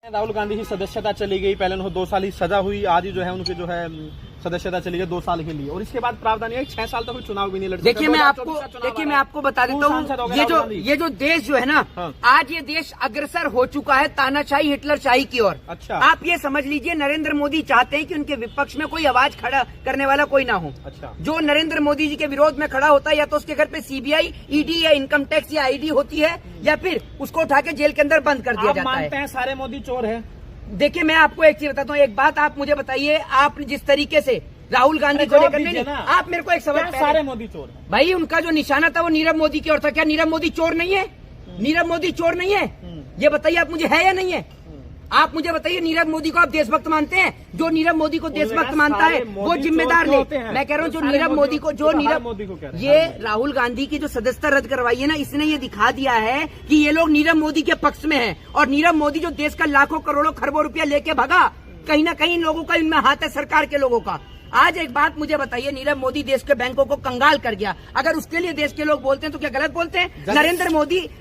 राहुल गांधी की सदस्यता चली गई, पहले उनको 2 साल की सजा हुई, आज ही जो है उनकी जो है सदस्यता चली गई 2 साल के लिए, और इसके बाद प्रावधान है 6 साल तक कोई चुनाव भी नहीं लड़ सकते। देखिए मैं आपको बता देता हूँ, ये जो देश जो है ना, हाँ। आज ये देश अग्रसर हो चुका है तानाशाही हिटलरशाही की ओर। अच्छा। आप ये समझ लीजिए, नरेंद्र मोदी चाहते हैं कि उनके विपक्ष में कोई आवाज खड़ा करने वाला कोई ना हो। अच्छा। जो नरेंद्र मोदी जी के विरोध में खड़ा होता है, या तो उसके घर पे सीबीआई, ईडी या इनकम टैक्स या आईडी होती है, या फिर उसको उठा के जेल के अंदर बंद कर दिया जाता है। मानते हैं सारे मोदी चोर है? देखिए मैं आपको एक चीज बताता हूँ, एक बात आप मुझे बताइए, आप जिस तरीके से राहुल गांधी को लेकर, नहीं आप मेरे को एक सवाल, सारे मोदी चोर है भाई? उनका जो निशाना था वो नीरव मोदी की ओर था। क्या नीरव मोदी चोर नहीं है? नीरव मोदी चोर नहीं है? ये बताइए आप मुझे, है या नहीं है? आप मुझे बताइए, नीरव मोदी को आप देशभक्त मानते हैं? जो नीरव मोदी को देशभक्त मानता है वो जिम्मेदार नहीं। मैं कह रहा हूँ जो नीरव मोदी को, जो नीरव मोदी को, ये राहुल गांधी की जो सदस्यता रद्द करवाई है ना, इसने ये दिखा दिया है कि ये लोग नीरव मोदी के पक्ष में हैं, और नीरव मोदी जो देश का लाखों करोड़ों खरबों रुपया लेके भगा, कहीं ना कहीं इन लोगों का इनमें हाथ है, सरकार के लोगों का। आज एक बात मुझे बताइए, नीरव मोदी देश के बैंकों को कंगाल कर गया, अगर उसके लिए देश के लोग बोलते हैं तो क्या गलत बोलते हैं?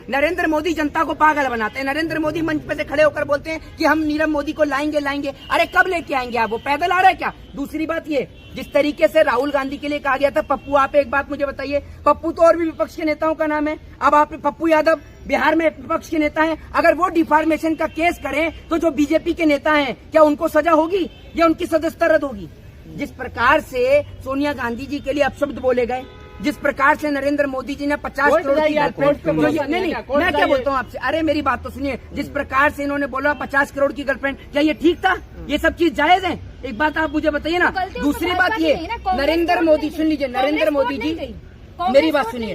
नरेंद्र मोदी जनता को पागल बनाते हैं। नरेंद्र मोदी मंच पे से खड़े होकर बोलते हैं कि हम नीरव मोदी को लाएंगे। अरे कब लेके आएंगे आप? वो पैदल आ रहा है क्या? दूसरी बात ये, जिस तरीके से राहुल गांधी के लिए कहा गया था पप्पू, आप एक बात मुझे बताइए, पप्पू तो और भी विपक्ष के नेताओं का नाम है। अब आप पप्पू यादव बिहार में विपक्ष के नेता हैं, अगर वो डिफॉर्मेशन का केस करें तो जो बीजेपी के नेता हैं, क्या उनको सजा होगी या उनकी सदस्यता रद्द होगी? जिस प्रकार से सोनिया गांधी जी के लिए अपशब्द बोले गए, जिस प्रकार से नरेंद्र मोदी जी ने 50 करोड़ की गर्लफ्रेंड, नहीं मैं क्या बोलता हूँ आपसे, अरे मेरी बात तो सुनिए, जिस प्रकार से इन्होंने बोला 50 करोड़ की गर्लफ्रेंड, क्या ये ठीक था? ये सब चीज जायज है? एक बात आप मुझे बताइए ना। दूसरी बात ये, नरेंद्र मोदी, सुन लीजिए, नरेंद्र मोदी जी, मेरी बात सुनिए,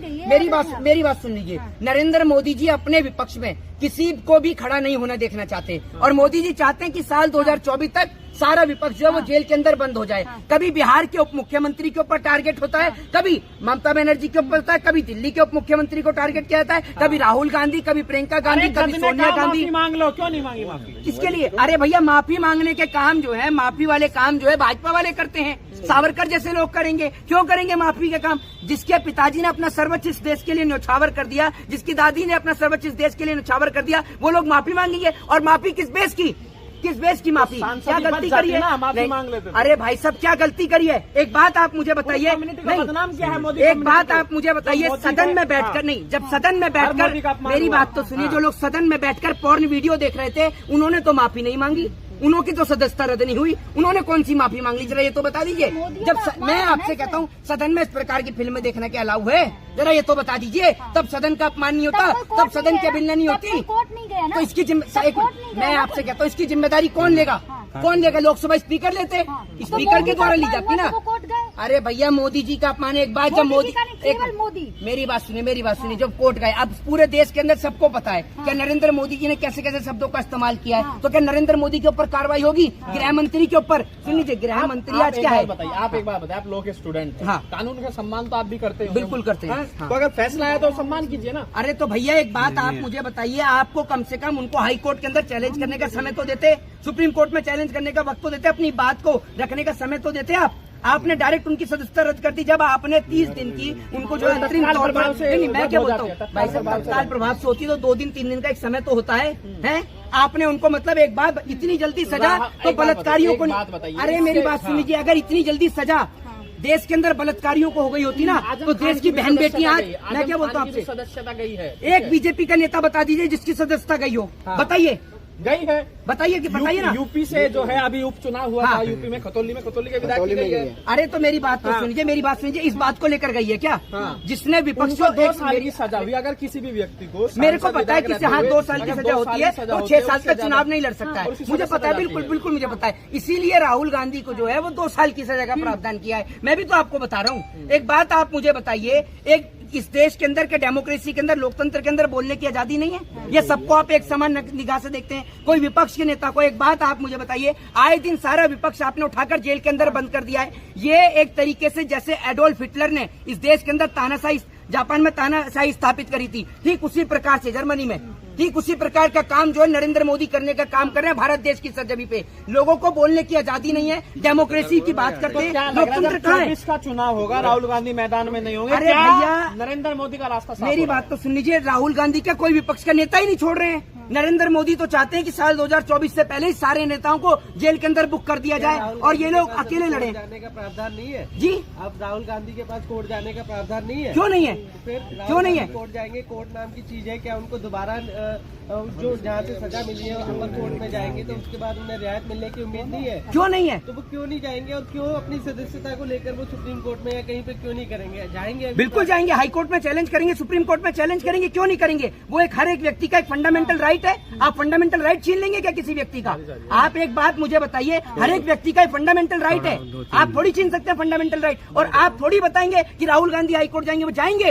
मेरी बात सुन लीजिए। नरेंद्र मोदी जी अपने विपक्ष में किसी को भी खड़ा नहीं होना देखना चाहते, और मोदी जी चाहते हैं कि साल 2024 तक सारा विपक्ष जो है वो जेल के अंदर बंद हो जाए। कभी बिहार के उप मुख्यमंत्री के ऊपर टारगेट होता है, कभी ममता बनर्जी के ऊपर होता है, कभी दिल्ली के उप मुख्यमंत्री को टारगेट किया जाता है, कभी राहुल गांधी, कभी प्रियंका गांधी, कभी सोनिया गांधी। मांग लो, क्यों नहीं मांगी माफी? किसके लिए? अरे भैया, माफी मांगने के काम जो है, माफी वाले काम जो है भाजपा वाले करते हैं, सावरकर जैसे लोग करेंगे। क्यों करेंगे माफी के काम? जिसके पिताजी ने अपना सर्वोच्च इस देश के लिए न्यौछावर कर दिया, जिसकी दादी ने अपना सर्वोच्च इस देश के लिए न्यौछावर कर दिया, वो लोग माफी मांगेंगे। और माफी किस बेस की? किस बेस की माफी? क्या गलती करी है? माफी मांग लेते। अरे भाई सब क्या गलती करी है? एक बात आप मुझे बताइए, बदनाम क्या है मोदी? एक बात आप मुझे बताइए, सदन में बैठकर, नहीं, जब सदन में बैठकर, मेरी बात तो सुनिए, जो लोग सदन में बैठकर पोर्न वीडियो देख रहे थे, उन्होंने तो माफी नहीं मांगी, उन्होंने तो सदस्यता रद्द नहीं हुई, उन्होंने कौन सी माफी मांग ली? जरा ये तो बता दीजिए। जब मैं आपसे कहता हूँ सदन में इस प्रकार की फिल्में देखने के अलाउ है, जरा ये तो बता दीजिए। तब सदन का अपमान नहीं होता, तब सदन की अवहेलना नहीं होती। तो इसकी मैं आपसे कहता हूँ, इसकी जिम्मेदारी कौन लेगा? कौन लेगा? लोकसभा स्पीकर लेते, स्पीकर के द्वारा ली जाती ना। अरे भैया, मोदी जी का अपमान एक बात, जब मोदी, मेरी बात सुनिए, जब कोर्ट गए, अब पूरे देश के अंदर सबको पता है क्या नरेंद्र मोदी जी ने कैसे कैसे शब्दों का इस्तेमाल किया है। तो क्या नरेंद्र मोदी के ऊपर कार्रवाई होगी? गृह मंत्री के ऊपर? सुन लीजिए, गृह मंत्री आज क्या है? बताइए, आप एक बात बताइए, आप लोग के स्टूडेंट हैं, कानून का सम्मान तो आप भी करते हैं? बिल्कुल करते हैं। तो अगर फैसला आया तो सम्मान कीजिए ना। अरे तो भैया एक बात आप मुझे बताइए, आपको कम से कम उनको हाई कोर्ट के अंदर चैलेंज करने का समय तो देते, सुप्रीम कोर्ट में चैलेंज करने का वक्त तो देते, अपनी बात को रखने का समय तो देते। आपने डायरेक्ट उनकी सदस्यता रद्द कर दी, जब आपने 30 दिन की उनको जो अंतरिम तौर पर, नहीं मैं क्या बोलता हूँ भाई साहब, तत्काल प्रभाव से होती तो 2 दिन 3 दिन का एक समय तो होता है। आपने उनको मतलब एक बार इतनी जल्दी सजा तो बलात्कारियों को, अरे मेरी बात सुन लीजिए, अगर इतनी जल्दी सजा देश के अंदर बलात्कारियों को हो गई होती ना, तो देश की बहन बेटी, आज मैं क्या बोलता हूँ आपसे, सदस्यता गई है। एक बीजेपी का नेता बता दीजिए जिसकी सदस्यता गई हो, बताइए। गई है, बताइए कि बताइए ना। यूपी से जो है अभी उपचुनाव हुआ था यूपी में, खतौली के विधायक की गई है। अरे तो मेरी बात तो सुनिए, मेरी बात सुनिए, इस बात को लेकर गई है क्या? जिसने विपक्ष को 2 साल की सजा हुई, अगर किसी भी व्यक्ति को, मेरे को पता है किसी, हाँ 2 साल की सजा होती है, तो 6 साल तक चुनाव नहीं लड़ सकता है, मुझे पता है, बिल्कुल मुझे पता है। इसीलिए राहुल गांधी को जो है वो 2 साल की सजा का प्रावधान किया है। मैं भी तो आपको बता रहा हूँ। एक बात आप मुझे बताइए, एक इस देश के अंदर के डेमोक्रेसी के अंदर, लोकतंत्र के अंदर बोलने की आजादी नहीं है? ये सबको आप एक समान निगाह से देखते हैं? कोई विपक्ष के नेता को एक बात आप मुझे बताइए, आए दिन सारा विपक्ष आपने उठाकर जेल के अंदर बंद कर दिया है। ये एक तरीके से जैसे एडोल्फ हिटलर ने इस देश के अंदर तानाशाही, जापान में तानाशाही स्थापित करी थी, ठीक उसी प्रकार से जर्मनी में, ठीक उसी प्रकार का काम जो है नरेंद्र मोदी करने का काम कर रहे हैं भारत देश की सरजमी पे। लोगों को बोलने की आजादी नहीं है, डेमोक्रेसी की बात करते हैं, लोकतंत्र कहाँ है? का चुनाव होगा, राहुल गांधी मैदान में नहीं होंगे, अरे भैया नरेंद्र मोदी का रास्ता, मेरी बात तो सुन लीजिए, राहुल गांधी का कोई विपक्ष का नेता ही नहीं छोड़ रहे हैं। नरेंद्र मोदी तो चाहते हैं कि साल 2024 से पहले ही सारे नेताओं को जेल के अंदर बुक कर दिया जाए और ये लोग अकेले लड़े। जाने का प्रावधान नहीं है जी, अब राहुल गांधी के पास कोर्ट जाने का प्रावधान नहीं है। क्यों नहीं है? फिर क्यों नहीं है? कोर्ट जाएंगे, कोर्ट नाम की चीज है क्या? उनको दोबारा जो जहाँ से सजा मिली है अपर कोर्ट में जाएंगे तो उसके बाद उन्हें रियायत मिलने की उम्मीद नहीं है। क्यों नहीं है? तो वो क्यों नहीं जाएंगे और क्यों अपनी सदस्यता को लेकर वो सुप्रीम कोर्ट में या कहीं पे क्यों नहीं करेंगे? जाएंगे, बिल्कुल जाएंगे, हाई कोर्ट में चैलेंज करेंगे, सुप्रीम कोर्ट में चैलेंज करेंगे, क्यों नहीं करेंगे? वो एक हर एक व्यक्ति का एक फंडामेंटल राइट है। आप फंडामेंटल राइट छीन लेंगे क्या किसी व्यक्ति का? आप एक बात मुझे बताइए, हर एक व्यक्ति का फंडामेंटल राइट है, आप थोड़ी छीन सकते हैं फंडामेंटल राइट। और आप थोड़ी बताएंगे कि राहुल गांधी हाई कोर्ट जाएंगे, वो जाएंगे।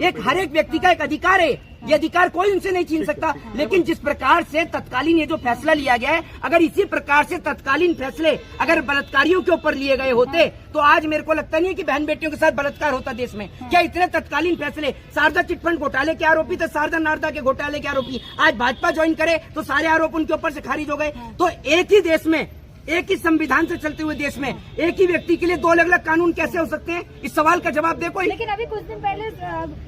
एक हर एक व्यक्ति का एक अधिकार है, ये अधिकार कोई उनसे नहीं छीन सकता। लेकिन जिस प्रकार से तत्कालीन ये जो फैसला लिया गया है, अगर इसी प्रकार से तत्कालीन फैसले अगर बलात्कारियों के ऊपर लिए गए होते तो आज मेरे को लगता नहीं है कि बहन बेटियों के साथ बलात्कार होता देश में। क्या इतने तत्कालीन फैसले? शारदा चिटफंड घोटाले के आरोपी थे, शारदा नारदा के घोटाले के आरोपी आज भाजपा ज्वाइन करे तो सारे आरोप उनके ऊपर से खारिज हो गए। तो एक ही देश में, एक ही संविधान से चलते हुए देश में एक ही व्यक्ति के लिए दो अलग अलग कानून कैसे हो सकते हैं? इस सवाल का जवाब दे कोई। लेकिन अभी कुछ दिन पहले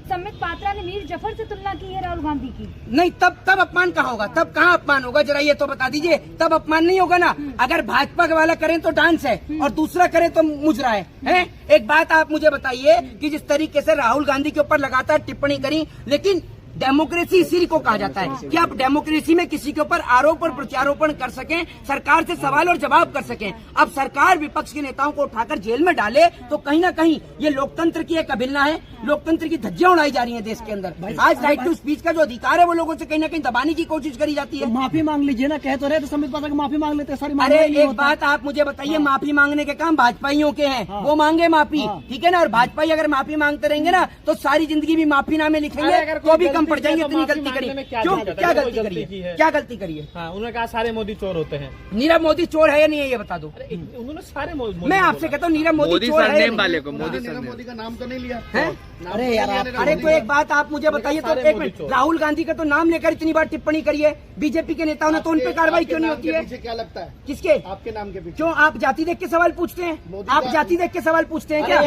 संबित पात्रा ने मीर जफर से तुलना की है राहुल गांधी की। नहीं, तब अपमान कहाँ होगा? तब कहाँ अपमान होगा? जरा ये तो बता दीजिए, तब अपमान नहीं होगा ना। अगर भाजपा वाला करें तो डांस है और दूसरा करें तो मुजरा है? एक बात आप मुझे बताइए कि जिस तरीके से राहुल गांधी के ऊपर लगातार टिप्पणी करी, लेकिन डेमोक्रेसी इसी को कहा जाता है कि आप डेमोक्रेसी में किसी के ऊपर आरोप और प्रत्यारोपण कर सकें, सरकार से सवाल और जवाब कर सकें। अब सरकार विपक्ष के नेताओं को उठाकर जेल में डाले तो कहीं ना कहीं ये लोकतंत्र की एक अवहेलना है, लोकतंत्र की धज्जियां उड़ाई जा रही हैं देश के अंदर। आज राइट टू स्पीच का जो अधिकार है वो लोगों से कहीं ना कहीं दबाने की कोशिश करी जाती है। माफी मांग लीजिए ना, कह तो रहे थे संबित पात्रा की माफी मांग लेते सारी। अरे एक बात आप मुझे बताइए, माफी मांगने के काम भाजपाइयों के हैं, वो मांगे माफी, ठीक है ना। और भाजपाई अगर माफी मांगते रहेंगे ना तो सारी जिंदगी भी माफीनामे लिखेंगे तो भी कम पड़ जाएंगे। इतनी गलती करी क्यों? क्या गलती करी है? क्या गलती करी है? हाँ, उन्होंने कहा सारे मोदी चोर होते हैं। नीरव मोदी चोर है या नहीं है ये बता दो। उन्होंने सारे मैं आपसे कहता हूँ नीरव मोदी चोर है वाले को मोदी का नाम तो नहीं लिया है? अरे यार, अरे तो एक बात आप मुझे बताइए तो एक मिनट, राहुल गांधी का तो नाम लेकर इतनी बार टिप्पणी करी है बीजेपी के नेताओं ने, तो उन पे कार्रवाई क्यों नहीं होती है? क्या लगता है किसके? आपके नाम के पीछे? क्यों आप जाति देख के सवाल पूछते हैं? आप जाति देख के सवाल पूछते हैं क्या?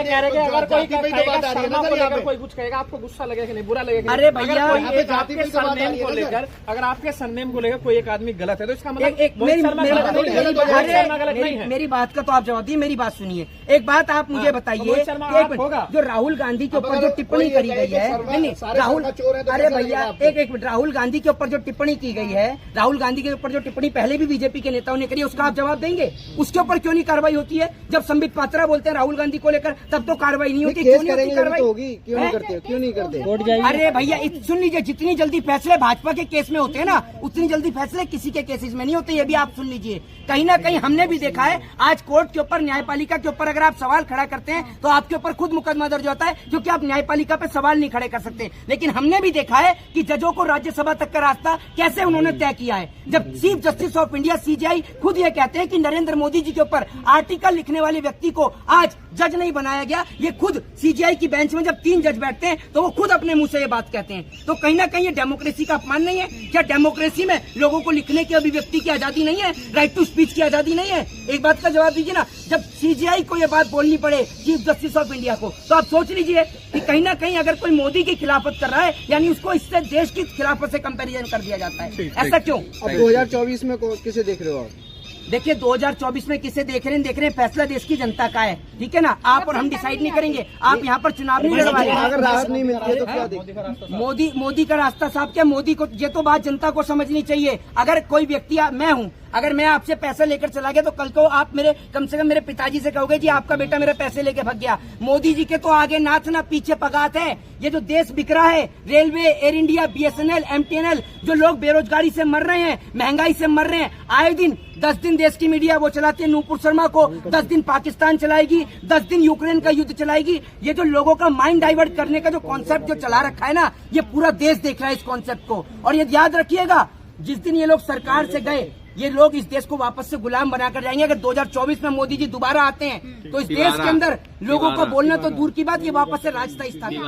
अगर कोई कुछ कहेगा आपको गुस्सा लगेगा कि नहीं, बुरा लगेगा? अरे भैया, आपके सरनेम को लेकर, अगर आपके सरनेम को लेकर कोई एक आदमी गलत है तो इसका मतलब मेरी बात का तो आप जवाब दिए, मेरी बात सुनिए। एक बात आप मुझे बताइए, जो राहुल गांधी के ऊपर जो टिप्पणी करी गई है, नहीं राहुल, अरे भैया एक मिनट, राहुल गांधी के ऊपर जो टिप्पणी की गई है, राहुल गांधी के ऊपर जो टिप्पणी पहले भी बीजेपी के नेताओं ने करी है, उसका आप जवाब देंगे? उसके ऊपर क्यों नहीं कार्रवाई होती है? जब संबित पात्रा बोलते हैं राहुल गांधी को लेकर तब तो कार्रवाई नहीं होती, क्यों नहीं होती कार्रवाई? क्यों नहीं करते? क्यों नहीं करते? अरे भैया सुन लीजिए, जितनी जल्दी फैसले भाजपा के केस में होते हैं ना, उतनी जल्दी फैसले किसी के केसेस में नहीं होते, ये भी आप सुन लीजिए। कहीं ना कहीं हमने भी देखा है, आज कोर्ट के ऊपर, न्यायपालिका के ऊपर अगर आप सवाल खड़ा करते हैं तो आपके ऊपर खुद मुकदमा दर्ज होता है, क्योंकि आप न्यायपालिका पे सवाल नहीं खड़े कर सकते। लेकिन हमने भी देखा है कि जजों को राज्यसभा तक का रास्ता कैसे उन्होंने तय किया है, जब chief justice of India CJI खुद ये कहते हैं कि नरेंद्र मोदी जी के ऊपर आर्टिकल लिखने वाले व्यक्ति को आज जज नहीं बनाया गया। ये खुद सीजेआई की बेंच में जब 3 जज बैठते हैं तो वो खुद अपने मुंह से ये बात कहते हैं। तो कहीं ना कहीं ये डेमोक्रेसी का अपमान नहीं है क्या? डेमोक्रेसी में लोगों को लिखने की, अभिव्यक्ति की आजादी नहीं है? राइट टू स्पीच की आजादी नहीं है? एक बात का जवाब दीजिए ना। जब सीजेआई को ये बात बोलनी पड़े, चीफ जस्टिस ऑफ इंडिया को, तो आप सोच लीजिए कि कहीं ना कहीं अगर कोई मोदी की खिलाफत कर रहा है यानी उसको इससे देश की खिलाफत से कंपैरिजन कर दिया जाता है। ऐसा क्यों? अब 2024 में किसे देख रहे हो आप? देखिए 2024 में किसे देख रहे हैं, फैसला देश की जनता का है, ठीक है ना। आप और हम डिसाइड नहीं करेंगे, आप यहाँ पर चुनाव नहीं लड़वा रहे हैं। अगर राहत नहीं मिलती है तो क्या देखिए? मोदी का रास्ता साहब, क्या मोदी को, ये तो बात जनता को समझनी चाहिए। अगर कोई व्यक्ति, मैं हूँ, अगर मैं आपसे पैसा लेकर चला गया तो कल को आप मेरे, कम से कम मेरे पिताजी से कहोगे जी आपका बेटा मेरे पैसे लेके भाग गया। मोदी जी के तो आगे नाथ ना पीछे पगात है। ये जो देश बिक रहा है, railway, air India, BSNL, MTNL, जो लोग बेरोजगारी से मर रहे हैं, महंगाई से मर रहे हैं, आए दिन 10 दिन देश की मीडिया वो चलाती है नूपुर शर्मा को, 10 दिन पाकिस्तान चलाएगी, 10 दिन यूक्रेन का युद्ध चलाएगी। ये जो लोगों का माइंड डाइवर्ट करने का जो कॉन्सेप्ट जो चला रखा है ना, ये पूरा देश देख रहा है इस कॉन्सेप्ट को। और ये याद रखिएगा, जिस दिन ये लोग सरकार से गए, ये लोग इस देश को वापस से गुलाम बनाकर जाएंगे। अगर 2024 में मोदी जी दोबारा आते हैं तो इस देश के अंदर लोगों को बोलना तो दूर की बात, ये वापस से राज स्थापित